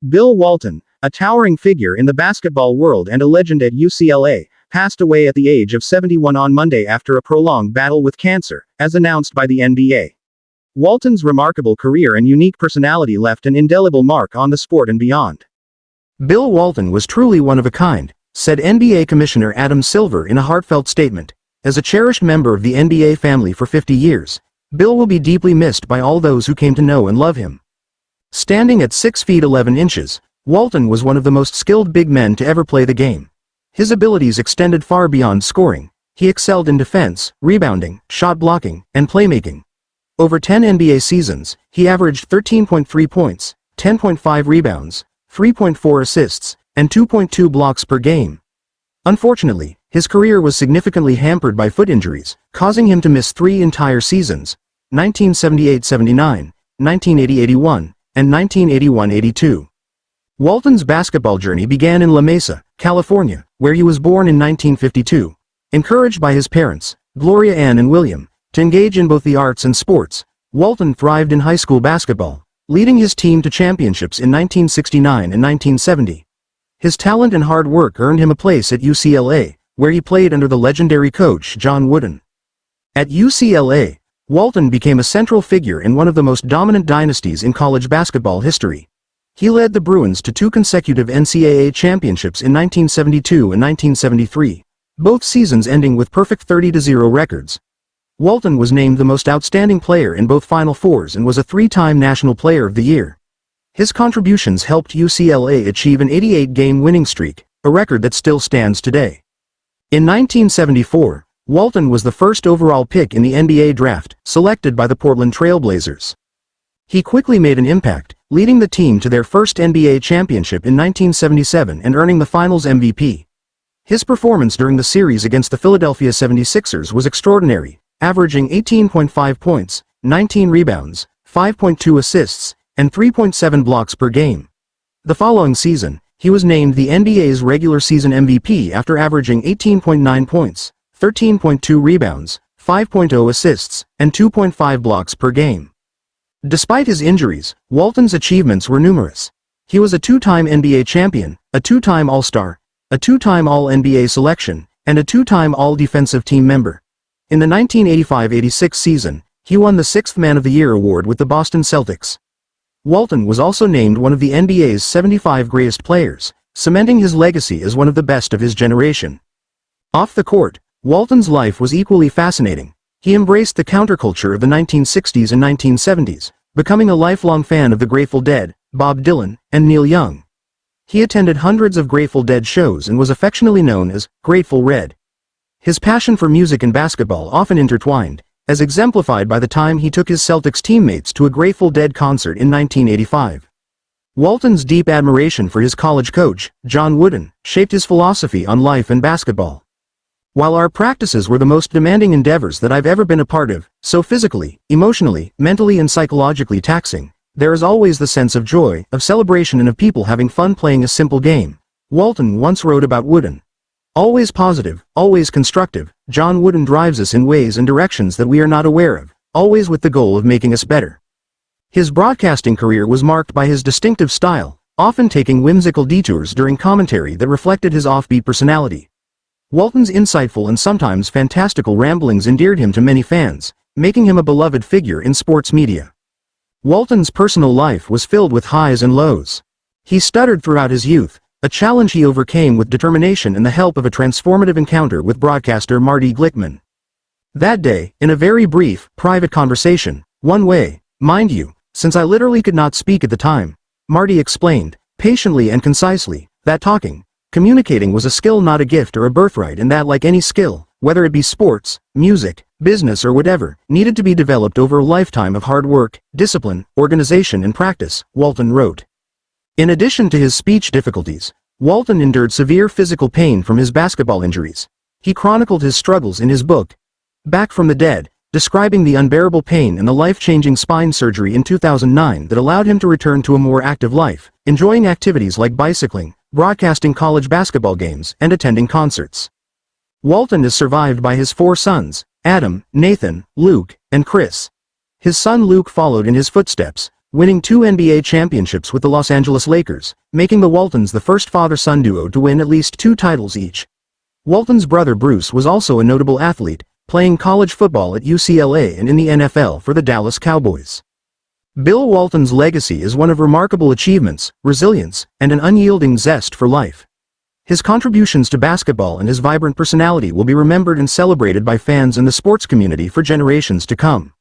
Bill Walton, a towering figure in the basketball world and a legend at UCLA, passed away at the age of 71 on Monday after a prolonged battle with cancer, as announced by the NBA. Walton's remarkable career and unique personality left an indelible mark on the sport and beyond. Bill Walton was truly one of a kind, said NBA Commissioner Adam Silver in a heartfelt statement. As a cherished member of the NBA family for 50 years, Bill will be deeply missed by all those who came to know and love him. Standing at 6 feet 11 inches, Walton was one of the most skilled big men to ever play the game. His abilities extended far beyond scoring. He excelled in defense, rebounding, shot blocking, and playmaking. Over 10 NBA seasons, he averaged 13.3 points, 10.5 rebounds, 3.4 assists, and 2.2 blocks per game. Unfortunately, his career was significantly hampered by foot injuries, causing him to miss 3 entire seasons, 1978-79, 1980-81, and 1981-82. Walton's basketball journey began in La Mesa, California, where he was born in 1952. Encouraged by his parents, Gloria Ann and William, to engage in both the arts and sports, Walton thrived in high school basketball, leading his team to championships in 1969 and 1970. His talent and hard work earned him a place at UCLA, where he played under the legendary coach John Wooden. At UCLA, Walton became a central figure in one of the most dominant dynasties in college basketball history. He led the Bruins to 2 consecutive NCAA championships in 1972 and 1973, both seasons ending with perfect 30-0 records. Walton was named the most outstanding player in both Final Fours and was a 3-time National Player of the Year. His contributions helped UCLA achieve an 88-game winning streak, a record that still stands today. In 1974, Walton was the first overall pick in the NBA draft, selected by the Portland Trail Blazers. He quickly made an impact, leading the team to their first NBA championship in 1977 and earning the Finals MVP. His performance during the series against the Philadelphia 76ers was extraordinary, averaging 18.5 points, 19 rebounds, 5.2 assists, and 3.7 blocks per game. The following season, he was named the NBA's regular season MVP after averaging 18.9 points, 13.2 rebounds, 5.0 assists, and 2.5 blocks per game. Despite his injuries, Walton's achievements were numerous. He was a 2-time NBA champion, a 2-time All-Star, a 2-time All-NBA selection, and a 2-time All-Defensive Team member. In the 1985-86 season, he won the 6th Man of the Year award with the Boston Celtics. Walton was also named one of the NBA's 75 greatest players, cementing his legacy as one of the best of his generation. Off the court, Walton's life was equally fascinating. He embraced the counterculture of the 1960s and 1970s, becoming a lifelong fan of the Grateful Dead, Bob Dylan, and Neil Young. He attended hundreds of Grateful Dead shows and was affectionately known as Grateful Red. His passion for music and basketball often intertwined, as exemplified by the time he took his Celtics teammates to a Grateful Dead concert in 1985. Walton's deep admiration for his college coach, John Wooden, shaped his philosophy on life and basketball. While our practices were the most demanding endeavors that I've ever been a part of, so physically, emotionally, mentally and psychologically taxing, there is always the sense of joy, of celebration and of people having fun playing a simple game, Walton once wrote about Wooden. Always positive, always constructive, John Wooden drives us in ways and directions that we are not aware of, always with the goal of making us better. His broadcasting career was marked by his distinctive style, often taking whimsical detours during commentary that reflected his offbeat personality. Walton's insightful and sometimes fantastical ramblings endeared him to many fans, making him a beloved figure in sports media. Walton's personal life was filled with highs and lows. He stuttered throughout his youth, a challenge he overcame with determination and the help of a transformative encounter with broadcaster Marty Glickman. That day, in a very brief, private conversation, one way, mind you, since I literally could not speak at the time, Marty explained, patiently and concisely, that communicating was a skill, not a gift or a birthright, and that like any skill, whether it be sports, music, business or whatever, needed to be developed over a lifetime of hard work, discipline, organization and practice, Walton wrote. In addition to his speech difficulties, Walton endured severe physical pain from his basketball injuries. He chronicled his struggles in his book, Back from the Dead, describing the unbearable pain and the life-changing spine surgery in 2009 that allowed him to return to a more active life, enjoying activities like bicycling, broadcasting college basketball games, and attending concerts. Walton is survived by his 4 sons, Adam, Nathan, Luke, and Chris. His son Luke followed in his footsteps, winning 2 NBA championships with the Los Angeles Lakers, making the Waltons the first father-son duo to win at least 2 titles each. Walton's brother Bruce was also a notable athlete, playing college football at UCLA and in the NFL for the Dallas Cowboys. Bill Walton's legacy is one of remarkable achievements, resilience, and an unyielding zest for life. His contributions to basketball and his vibrant personality will be remembered and celebrated by fans and the sports community for generations to come.